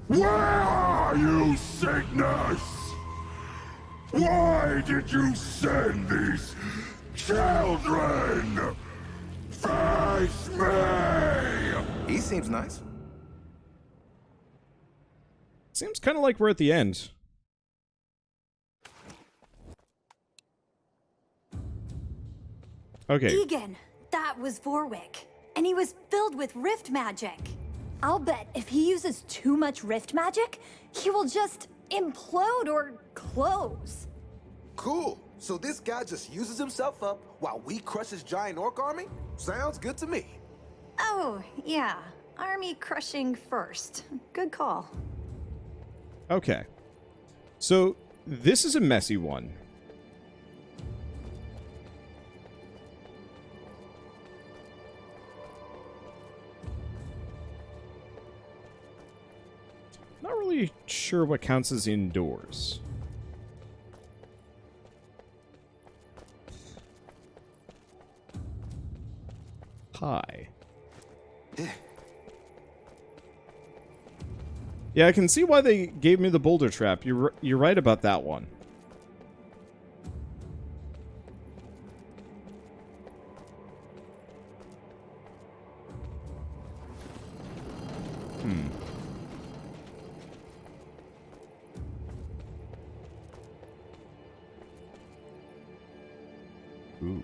Where are you, Cygnus? Why did you send these children? Face me! He seems nice. Seems kind of like we're at the end. Okay. Egan, that was Vorwick. And he was filled with rift magic. I'll bet if he uses too much rift magic, he will just implode or close. Cool. So this guy just uses himself up while we crush his giant orc army? Sounds good to me. Oh, yeah. Army crushing first. Good call. Okay. So, this is a messy one. Not really sure what counts as indoors. Hi. Yeah, I can see why they gave me the boulder trap. You're right about that one. Ooh.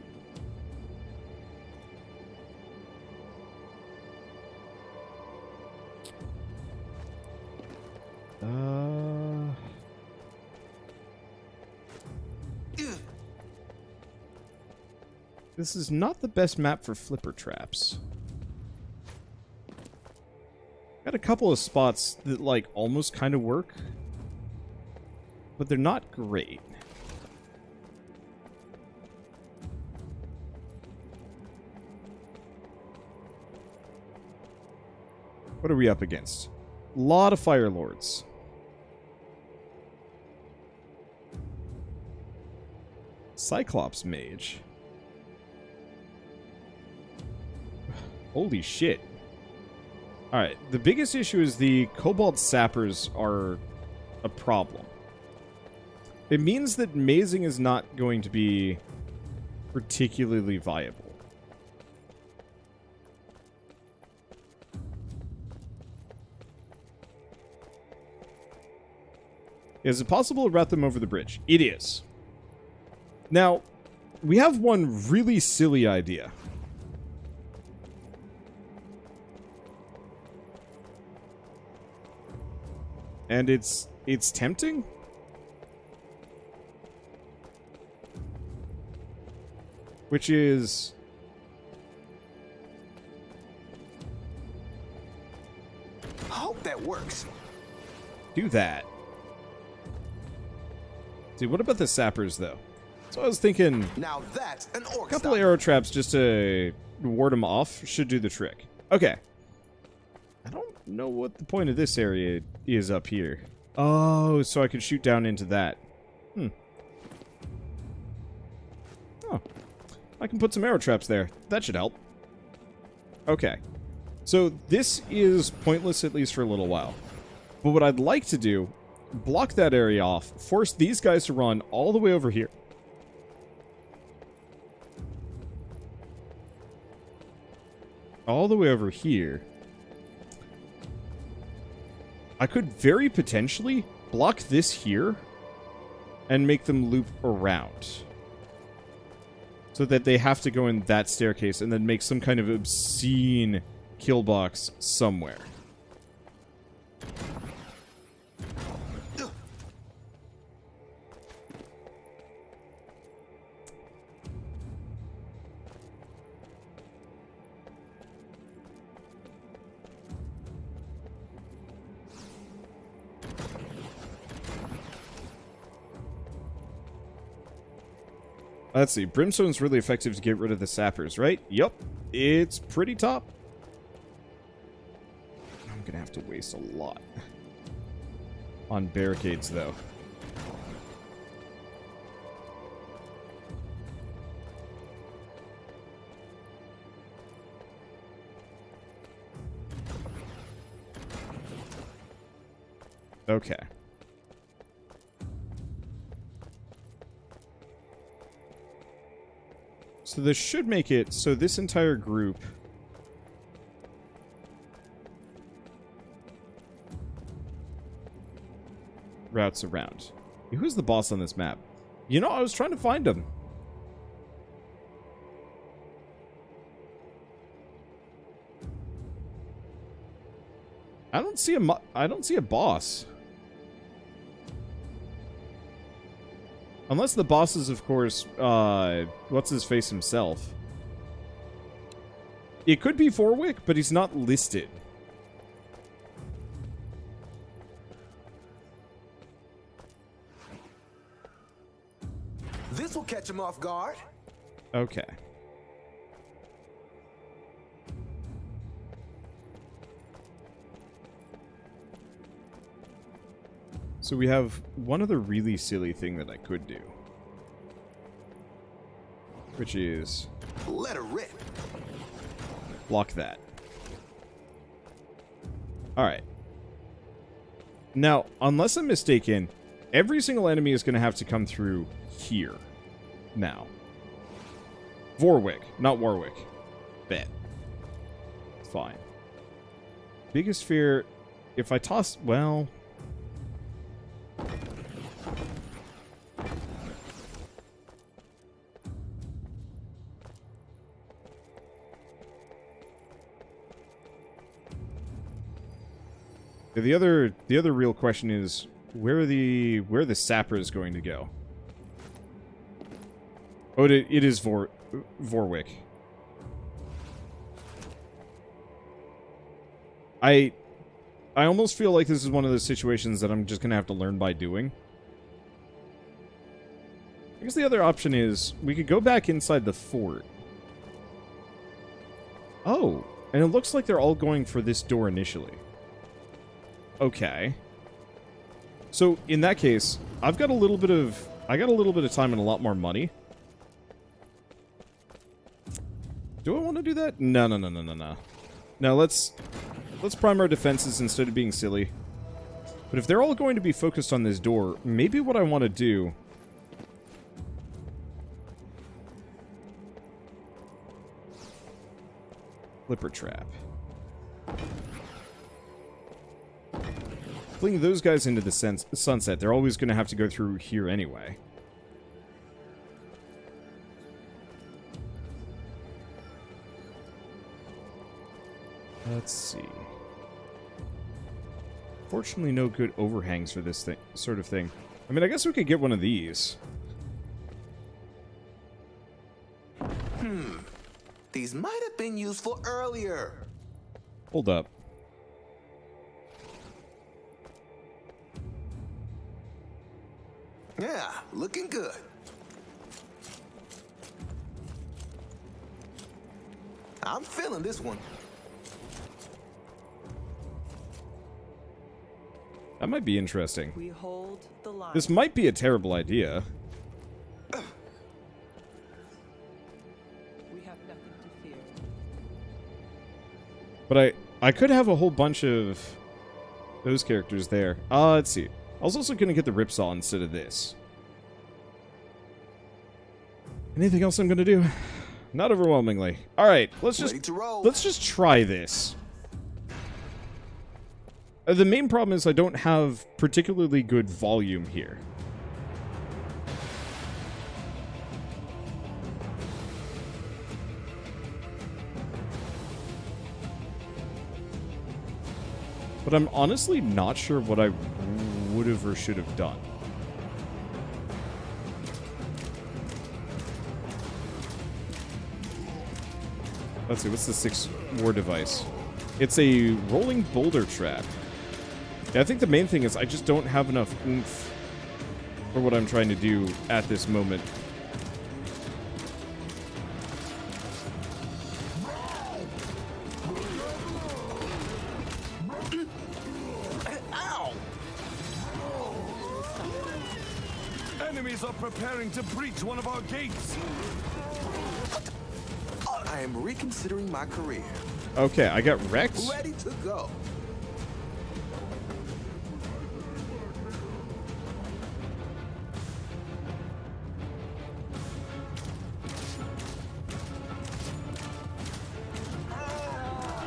This is not the best map for flipper traps. Got a couple of spots that, like, almost kind of work, but they're not great. What are we up against? A lot of Fire Lords. Cyclops Mage. Holy shit. Alright, the biggest issue is the Cobalt Sappers are a problem. It means that mazing is not going to be particularly viable. Is it possible to route them over the bridge? It is. Now, we have one really silly idea. And it's tempting? Which is... I hope that works. do that. See, what about the sappers, though? So I was thinking... Now that's an orc a couple style. of arrow traps just to ward them off should do the trick. Okay. I don't know what the point of this area is up here. Oh, so I could shoot down into that. Oh. I can put some arrow traps there. That should help. Okay. So this is pointless, at least for a little while. But what I'd like to do, block that area off, force these guys to run all the way over here. All the way over here. I could very potentially block this here and make them loop around. So that they have to go in that staircase and then make some kind of obscene killbox somewhere. Let's see. Brimstone's really effective to get rid of the sappers, right? Yup. It's pretty top. I'm gonna have to waste a lot on barricades, though. Okay. So this should make it so this entire group routes around. Who's the boss on this map? You know, I was trying to find him. I don't see a boss. Unless the boss is, of course, what's his face himself. It could be Vorwick, but he's not listed. This will catch him off guard. Okay. So we have one other really silly thing that I could do. Which is... Let her rip. block that. Alright. Now, unless I'm mistaken, every single enemy is going to have to come through here. Now. Vorwick, not Warwick. Bet. Fine. Biggest fear... If I toss... Well... The other real question is where are the sappers going to go? Oh, it is Vorwick. I almost feel like this is one of those situations that I'm just gonna have to learn by doing. I guess the other option is we could go back inside the fort. Oh, and it looks like they're all going for this door initially. Okay. So in that case, I got a little bit of time and a lot more money. Do I want to do that? No. Now let's prime our defenses instead of being silly. But if they're all going to be focused on this door, maybe what I want to do... Flipper trap. Fling those guys into the sunset. They're always going to have to go through here anyway. Let's see. Fortunately, no good overhangs for this sort of thing. I mean, I guess we could get one of these. These might have been useful earlier. Hold up. Yeah, looking good. I'm feeling this one. That might be interesting. We hold the line. This might be a terrible idea. We have nothing to fear. But I could have a whole bunch of those characters there. Let's see. I was also going to get the Ripsaw instead of this. Anything else I'm going to do? Not overwhelmingly. All right, let's just try this. The main problem is I don't have particularly good volume here. But I'm honestly not sure what I would have or should have done. Let's see, what's the 6 war device? It's a rolling boulder trap. Yeah, I think the main thing is I just don't have enough oomph for what I'm trying to do at this moment. Ow! Enemies are preparing to breach one of our gates. I am reconsidering my career. Okay, I got wrecked. Ready to go.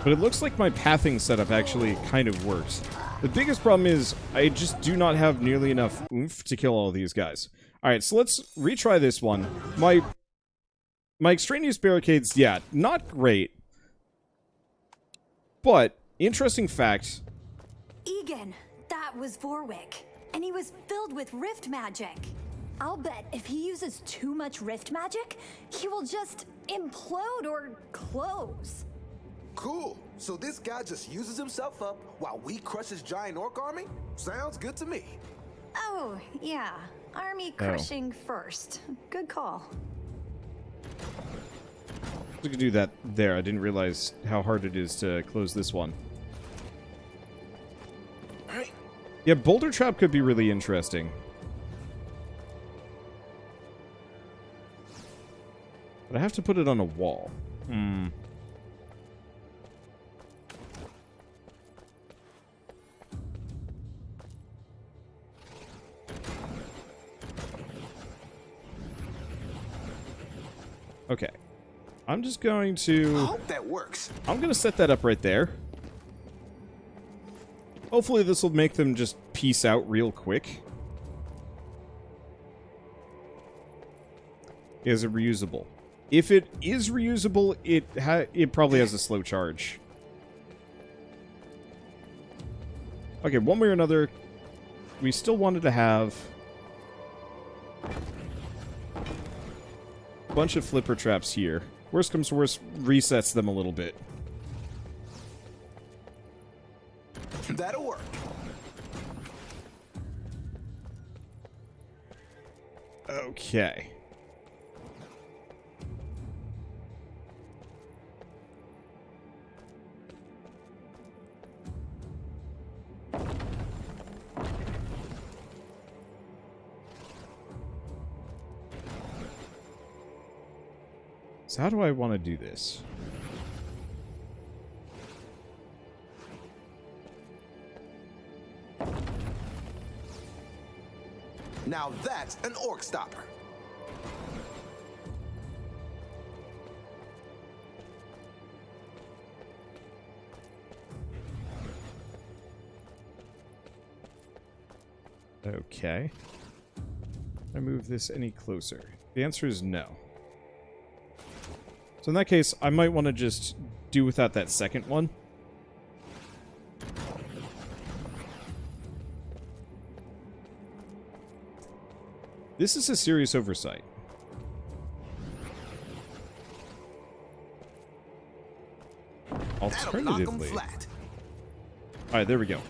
But it looks like my pathing setup actually kind of works. The biggest problem is I just do not have nearly enough oomph to kill all of these guys. Alright, so let's retry this one. My extraneous barricades, yeah, not great. But, interesting fact. Egan, that was Vorwick. And he was filled with rift magic. I'll bet if he uses too much rift magic, he will just implode or close. Cool. So this guy just uses himself up while we crush his giant orc army? Sounds good to me. Oh, yeah. Army crushing first. Good call. We could do that there. I didn't realize how hard it is to close this one. Alright. Yeah, Boulder Trap could be really interesting. But I have to put it on a wall. Okay. I'm just going to... I hope that works. I'm going to set that up right there. Hopefully this will make them just peace out real quick. Is it reusable? If it is reusable, it probably has a slow charge. Okay, one way or another, we still wanted to have a bunch of flipper traps here. Worst comes to worst, resets them a little bit. That'll work. Okay. So how do I want to do this? Now that's an orc stopper. Okay. Can I move this any closer? The answer is no. So in that case, I might want to just do without that second one. This is a serious oversight. That'll knock 'em Alternatively... flat. Alright, there we go.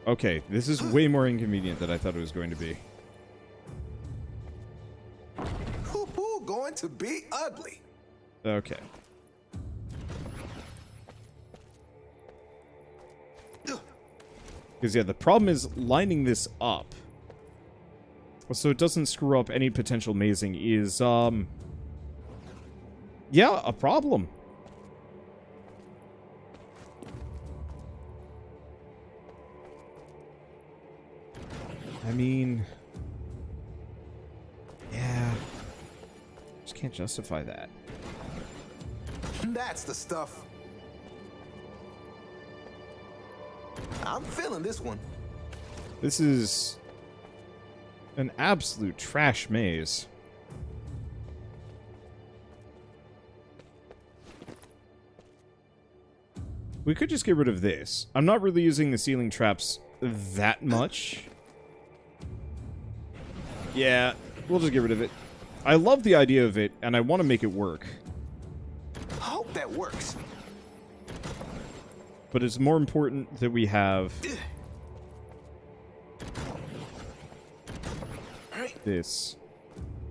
Okay, this is way more inconvenient than I thought it was going to be. Hoo-hoo, going to be ugly. Okay. Because, yeah, the problem is lining this up so it doesn't screw up any potential mazing is, yeah, a problem. I mean... yeah. Just can't justify that. That's the stuff. I'm feeling this one. This is an absolute trash maze. We could just get rid of this. I'm not really using the ceiling traps that much. Yeah, we'll just get rid of it. I love the idea of it, and I want to make it work. I hope that works. But it's more important that we have this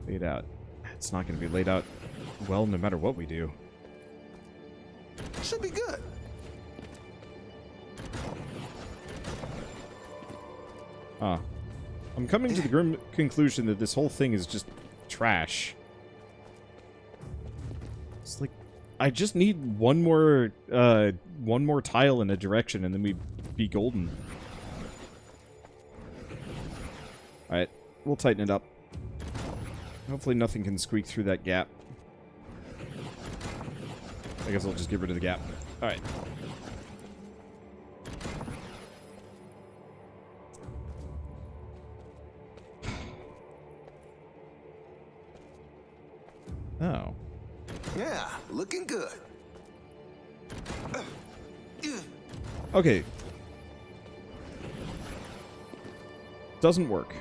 laid out. It's not going to be laid out well no matter what we do. Should be good. I'm coming to the grim conclusion that this whole thing is just trash. It's like, I just need one more tile in a direction and then we'd be golden. Alright, we'll tighten it up. Hopefully nothing can squeak through that gap. I guess I'll just get rid of the gap. Alright. Oh. Yeah, looking good. Okay. Doesn't work.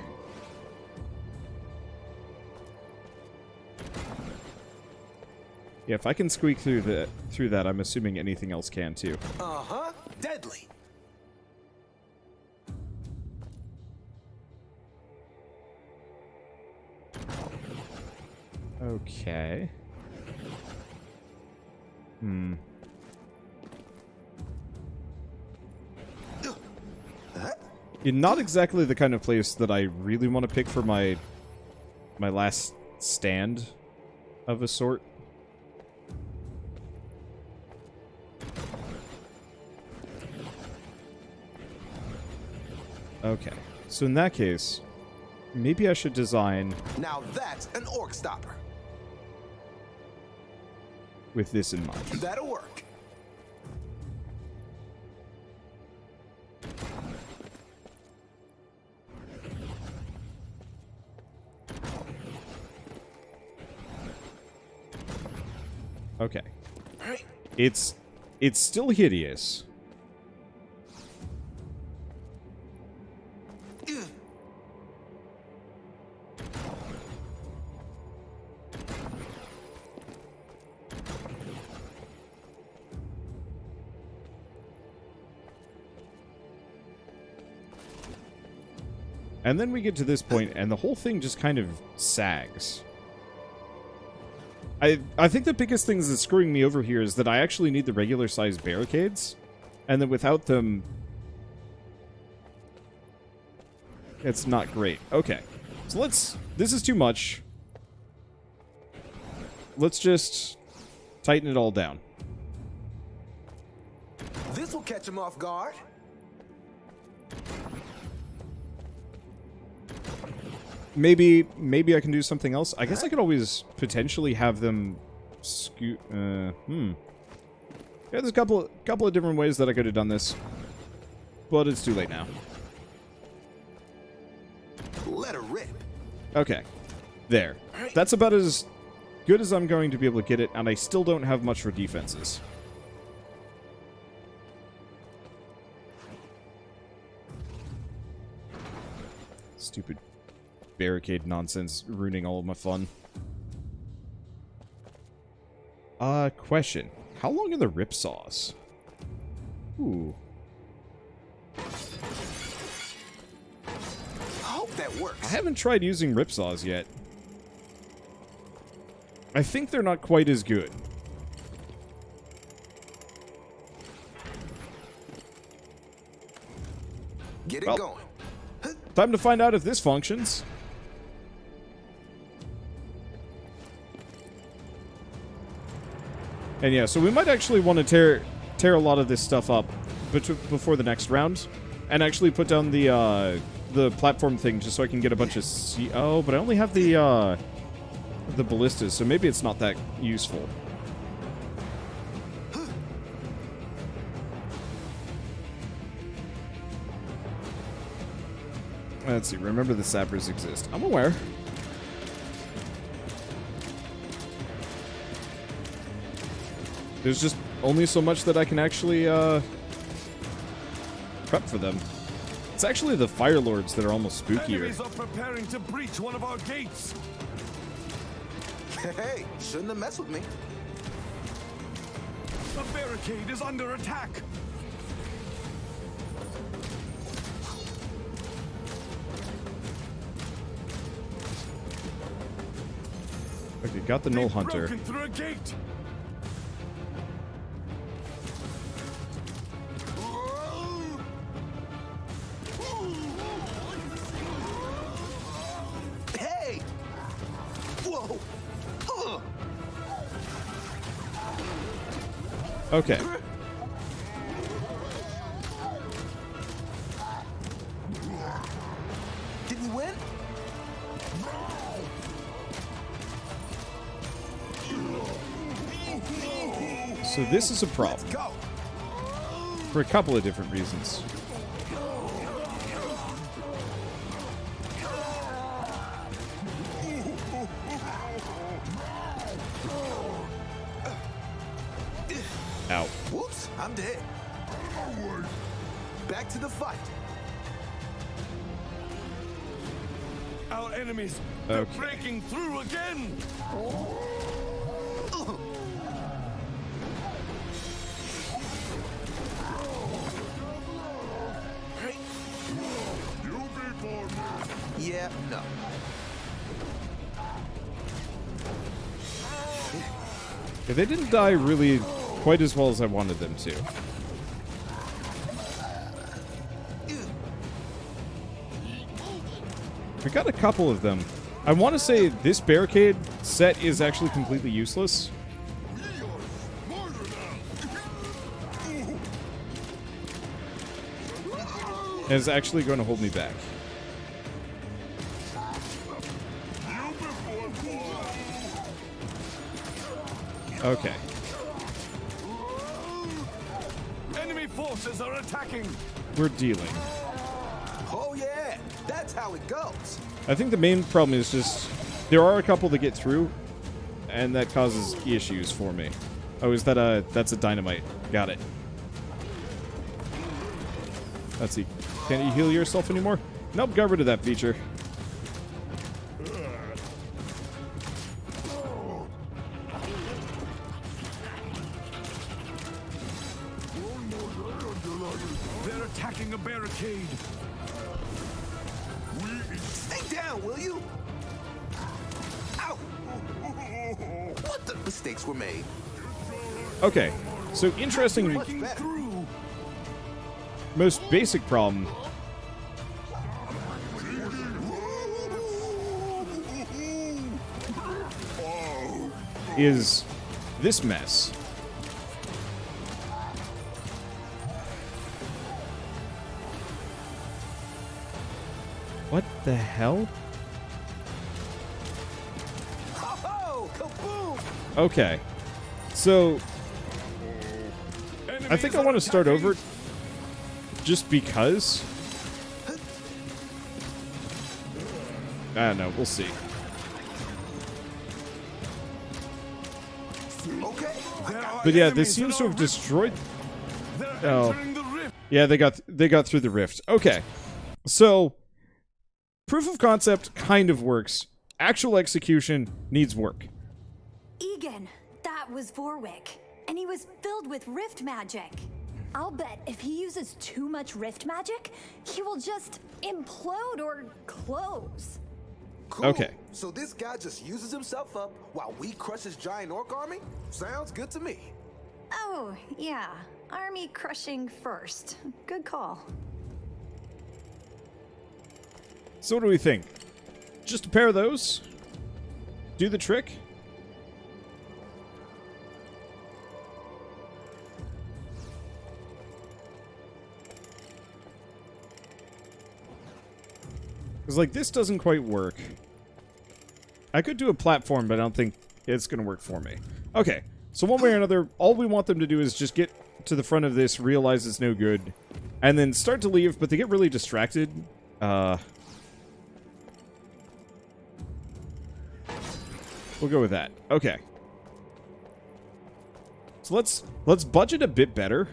Yeah, if I can squeak through that, I'm assuming anything else can too. Uh-huh. Deadly. Okay. Hmm. You're not exactly the kind of place that I really want to pick for my last stand of a sort. Okay. So in that case, maybe I should design Now that's an orc stopper. with this in mind. That'll work. Okay. It's still hideous. And then we get to this point, and the whole thing just kind of sags. I think the biggest thing that's screwing me over here is that I actually need the regular sized barricades, and that without them, it's not great. Okay, so this is too much. Let's just tighten it all down. This will catch him off guard. Maybe I can do something else. I guess I could always potentially have them scoot. Yeah, there's a couple of different ways that I could have done this, but it's too late now. Let her rip. Okay, there. That's about as good as I'm going to be able to get it, and I still don't have much for defenses. Stupid barricade nonsense ruining all of my fun. Question. How long are the rip saws? Ooh. I hope that works. I haven't tried using rip saws yet. I think they're not quite as good. Get it Well, going. time to find out if this functions. And yeah, so we might actually want to tear a lot of this stuff up before the next round, and actually put down the platform thing just so I can get a bunch of oh, but I only have the ballistas, so maybe it's not that useful. Let's see. Remember the sappers exist. I'm aware. There's just only so much that I can actually prep for them. It's actually the Fire Lords that are almost spookier. Enemies are preparing to breach one of our gates. Hey, shouldn't have messed with me. The barricade is under attack. Okay, got the Null They've Hunter. broken through a gate. Hey! Whoa! Okay. Did we win? So this is a problem Let's go. for a couple of different reasons. Ow. Whoops, I'm dead. Back to the fight. Our enemies, they're Okay. breaking through again. Yeah, no. Yeah, they didn't die really quite as well as I wanted them to. I got a couple of them. I want to say this barricade set is actually completely useless. And it's actually going to hold me back. Okay. Enemy forces are attacking. We're dealing. Oh yeah, that's how it goes. I think the main problem is just there are a couple that get through, and that causes issues for me. Oh, is that that's a dynamite? Got it. Let's see. Can you heal yourself anymore? Nope, got rid of that feature. They're attacking a barricade. Stay down, will you? Ow! What the mistakes were made? Okay, so interesting. Breaking through. Most basic problem is this mess. What the hell? Oh, kaboom! Okay, so I think I want to start over just because. I don't know, we'll see. Okay. But yeah, this seems to have destroyed. They're Oh. entering the rift. Yeah, they got through the rift. Okay, so proof of concept kind of works. Actual execution needs work. Egan, that was Vorwick, and he was filled with rift magic. I'll bet if he uses too much rift magic, he will just implode or close. Cool. Okay. So this guy just uses himself up while we crush his giant orc army? Sounds good to me. Oh, yeah. Army crushing first. Good call. So what do we think? Just a pair of those? Do the trick? Because, like, this doesn't quite work. I could do a platform, but I don't think it's going to work for me. Okay, so one way or another, all we want them to do is just get to the front of this, realize it's no good, and then start to leave, but they get really distracted. We'll go with that. Okay. So let's budget a bit better.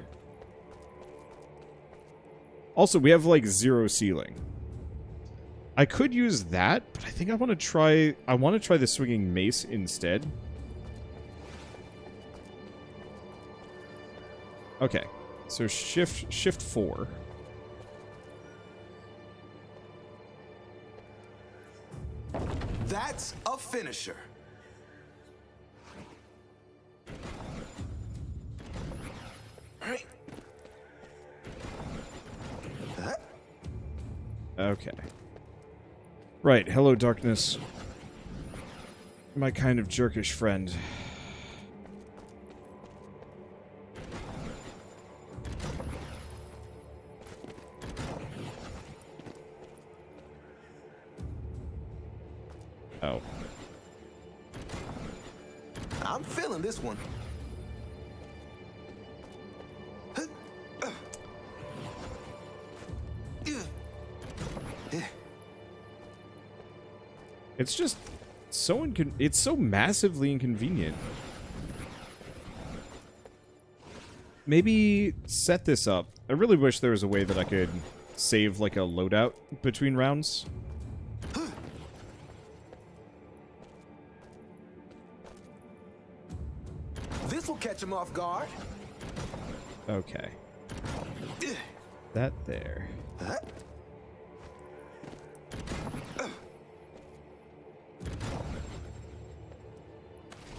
Also, we have, like, 0 ceiling. I could use that, but I think I want to try the swinging mace instead. Okay. So shift 4. That's a finisher. Right. Okay. Right, hello darkness. My kind of jerkish friend. Oh. I'm feeling this one. It's just so it's so massively inconvenient. Maybe set this up. I really wish there was a way that I could save like a loadout between rounds. This will catch him off guard. Okay. That there.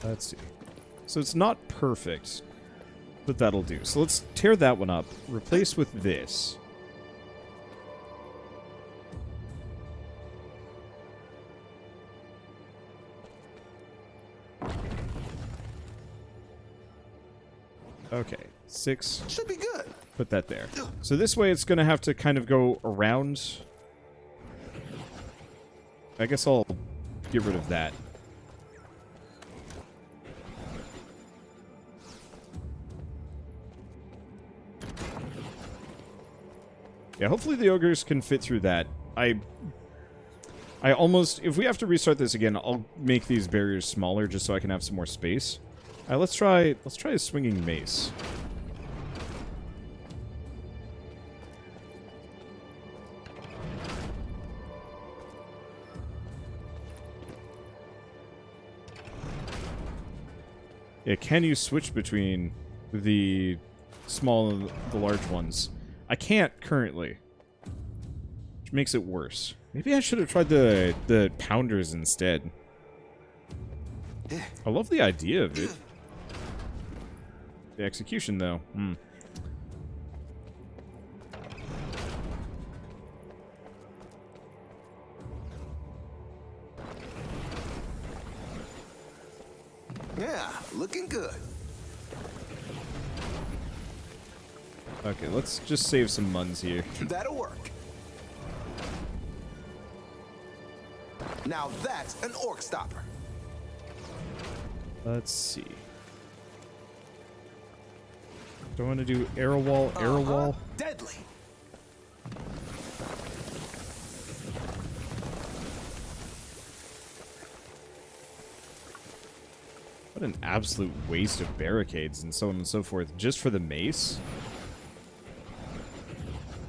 Let's see. So it's not perfect, but that'll do. So let's tear that one up. Replace with this. Okay, 6. Should be good. Put that there. So this way it's going to have to kind of go around. I guess I'll get rid of that. Yeah, hopefully the ogres can fit through that. I almost... If we have to restart this again, I'll make these barriers smaller just so I can have some more space. Alright, let's try a swinging mace. Yeah, can you switch between the small and the large ones? I can't currently, which makes it worse. Maybe I should have tried the pounders instead. I love the idea of it. The execution, though. Yeah, looking good. Okay, let's just save some muns here. That'll work. Now that's an orc stopper. Let's see. Do I want to do arrow wall, arrow wall? Deadly. What an absolute waste of barricades and so on and so forth, just for the mace.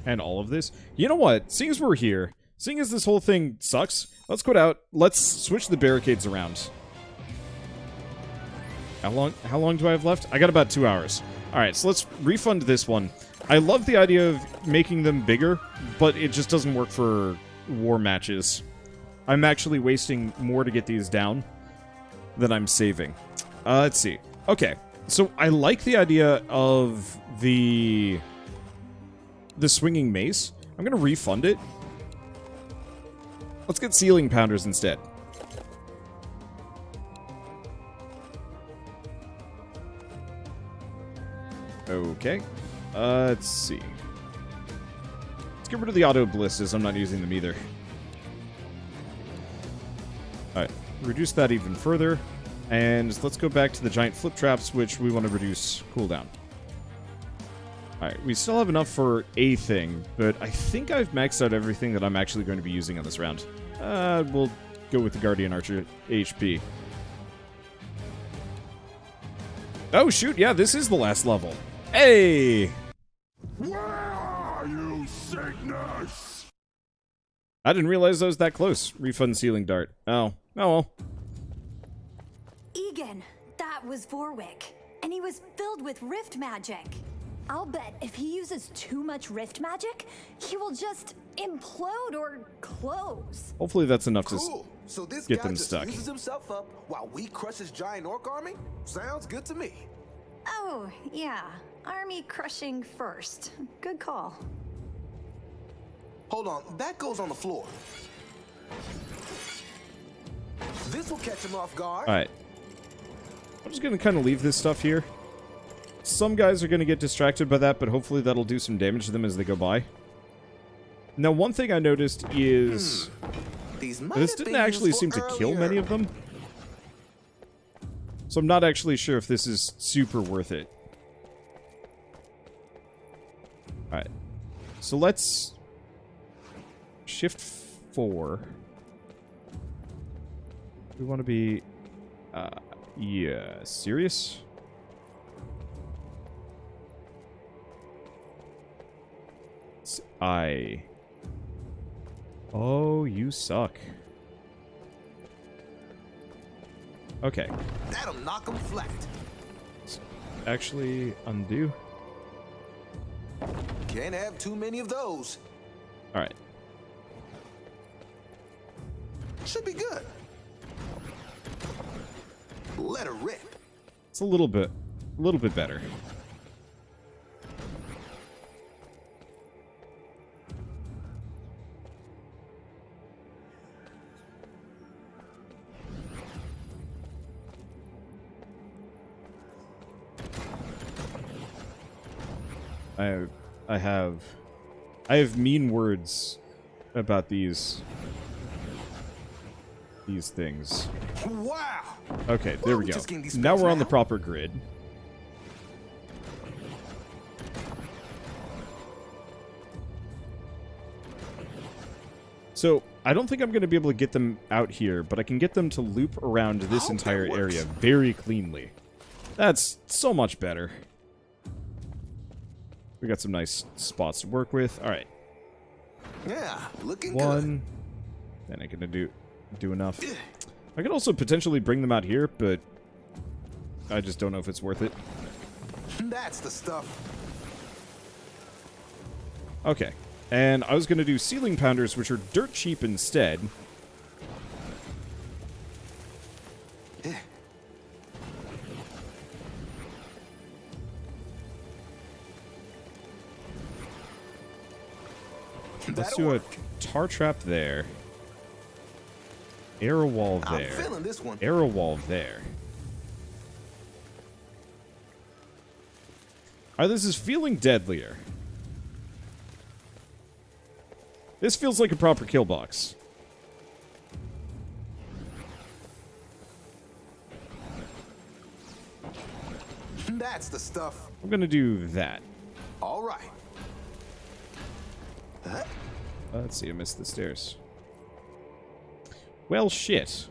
And all of this. You know what? Seeing as we're here, seeing as this whole thing sucks, let's quit out. Let's switch the barricades around. How long do I have left? I got about 2 hours. Alright, so let's refund this one. I love the idea of making them bigger, but it just doesn't work for war matches. I'm actually wasting more to get these down than I'm saving. Let's see. Okay, so I like the idea of the swinging mace. I'm going to refund it. Let's get ceiling pounders instead. Okay. Let's see. Let's get rid of the auto blisses. I'm not using them either. Alright. Reduce that even further. And let's go back to the giant flip traps, which we want to reduce cooldown. Alright, we still have enough for a thing, but I think I've maxed out everything that I'm actually going to be using on this round. We'll go with the Guardian Archer HP. Oh, shoot, yeah, this is the last level. Hey! Where are you, sickness? I didn't realize I was that close. Refund ceiling dart. Oh. Oh well. Egan, that was Vorwick, and he was filled with rift magic. I'll bet if he uses too much rift magic, he will just implode or close. Hopefully that's enough to Cool. So this get guy them just stuck. uses himself up while we crush his giant orc army? Sounds good to me. Oh, yeah. Army crushing first. Good call. Hold on, that goes on the floor. This will catch him off guard. Alright. I'm just going to kind of leave this stuff here. Some guys are going to get distracted by that, but hopefully that'll do some damage to them as they go by. Now, one thing I noticed is... These this didn't actually seem to kill many of them. So I'm not actually sure if this is super worth it. Alright. So let's... Shift 4. We want to be... yeah, serious? Oh, you suck. Okay. That'll knock them flat. Let's actually undo. Can't have too many of those. Alright. Should be good. Let her rip. It's a little bit better. I have mean words about these things. Wow. Okay, there we go. just getting these Now spells we're on the now? proper grid. So, I don't think I'm going to be able to get them out here, but I can get them to loop around this hope entire that works. area very cleanly. That's so much better. We got some nice spots to work with. All right. Yeah, looking One. Then I can do enough. I could also potentially bring them out here, but I just don't know if it's worth it. good. That's the stuff. Okay. And I was going to do ceiling pounders, which are dirt cheap instead. Let's That'll do a work. tar trap there. Arrow wall I'm there. feeling this one. Arrow wall there. Alright, this is feeling deadlier. This feels like a proper kill box. That's the stuff. I'm gonna do that. All right. Let's see, I missed the stairs. Well, shit.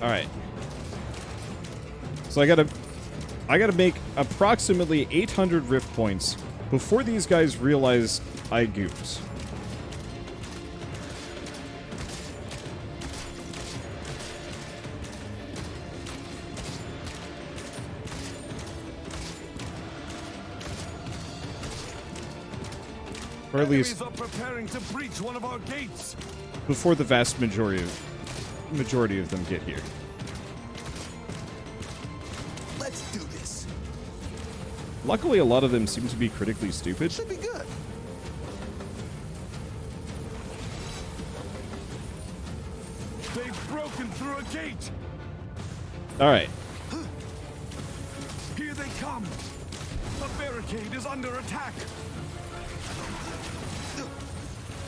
Alright. So I gotta make approximately 800 rift points before these guys realize I gooped. Or at least Enemies are preparing to breach one of our gates. before the vast majority of them get here. Let's do this. Luckily, a lot of them seem to be critically stupid. Should be good. They've broken through a gate. All right. Here they come. The barricade is under attack.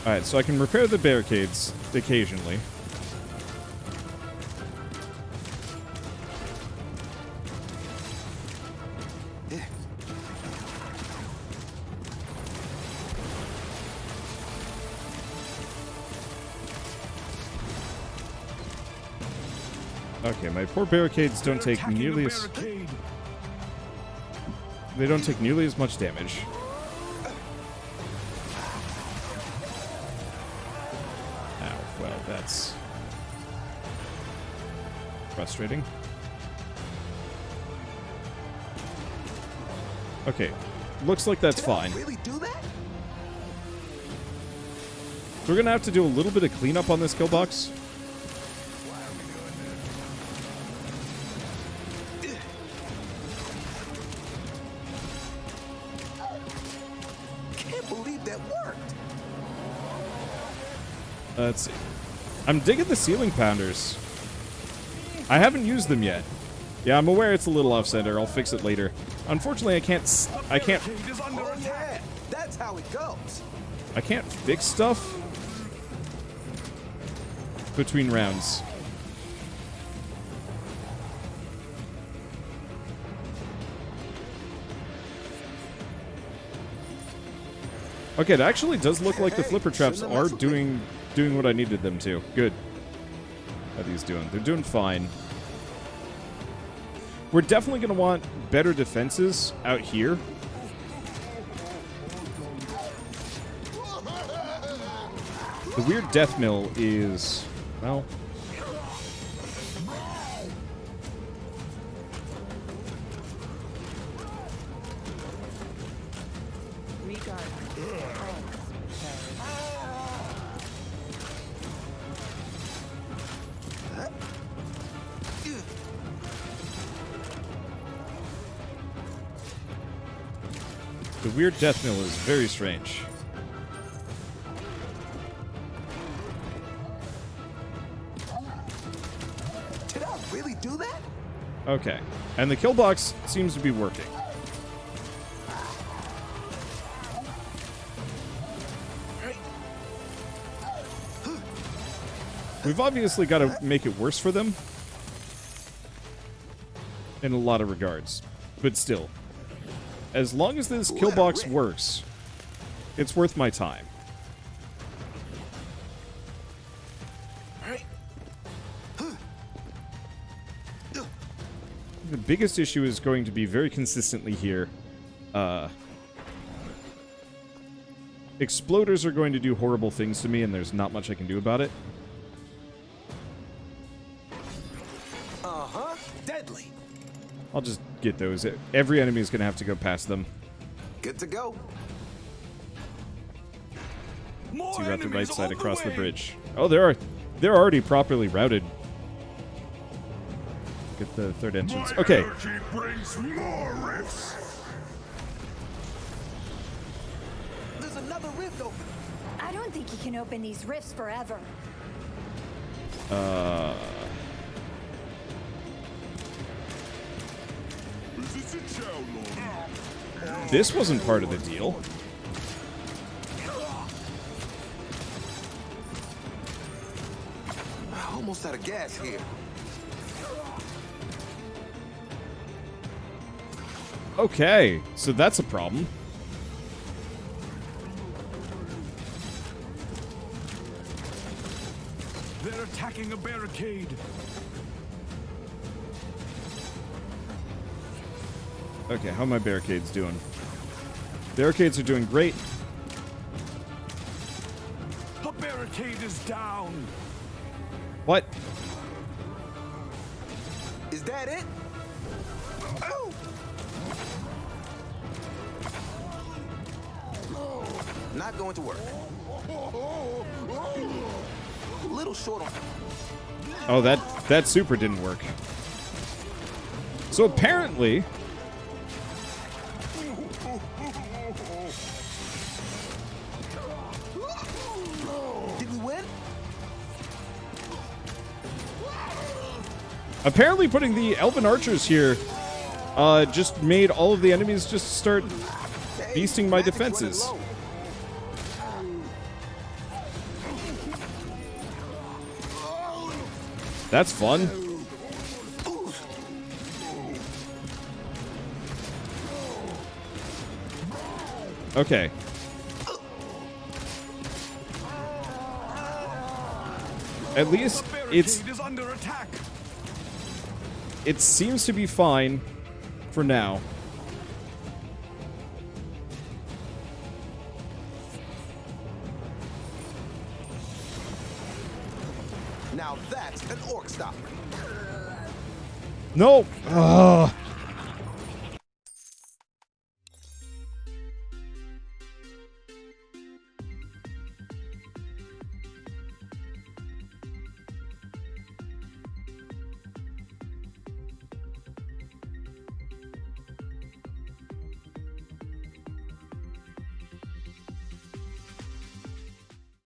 All right, so I can repair the barricades occasionally. Okay, my poor barricades don't They're take attacking nearly the as barricade. they don't take nearly as much damage. Ow, well, that's frustrating. Okay, looks like that's Did I fine. really do that? So we're gonna have to do a little bit of cleanup on this kill box. Can't believe that worked. Let's see. I'm digging the ceiling pounders. I haven't used them yet. Yeah, I'm aware it's a little off-center. I'll fix it later. Unfortunately, I can't Barricade is under Oh attack. yeah, that's how it goes. I can't fix stuff between rounds. Okay, it actually does look like the Hey, flipper traps shouldn't have are messed with me. doing what I needed them to. Good. How are these doing? They're doing fine. We're definitely going to want better defenses out here. The weird death mill is, well... Regard. The weird death mill is very strange. Did I really do that? Okay. And the Killbox seems to be working. We've obviously got to make it worse for them. In a lot of regards. But still. As long as this Killbox works, it's worth my time. The biggest issue is going to be very consistently here. Exploders are going to do horrible things to me, and there's not much I can do about it. Uh-huh. Deadly. I'll just get those. Every enemy is going to have to go past them. Good to go. More To route the right enemies side on across the way. bridge. Oh, they're already properly routed. Get the third entrance. My Okay. energy brings more rifts. There's another rift open. I don't think you can open these rifts forever. This is a chow lord. This wasn't part of the deal. Almost out of gas here. Okay, so that's a problem. They're attacking a barricade. Okay, how are my barricades doing? Barricades are doing great. A barricade is down. What? Is that it? Oh! Not going to work. Little short on. Oh, that super didn't work. So apparently, Did we win? apparently putting the elven archers here just made all of the enemies just start feasting my Magic's running defenses. low. That's fun. Okay. At least The barricade it's is under attack. it seems to be fine for now. Now that's an orc stopper. No. Ugh.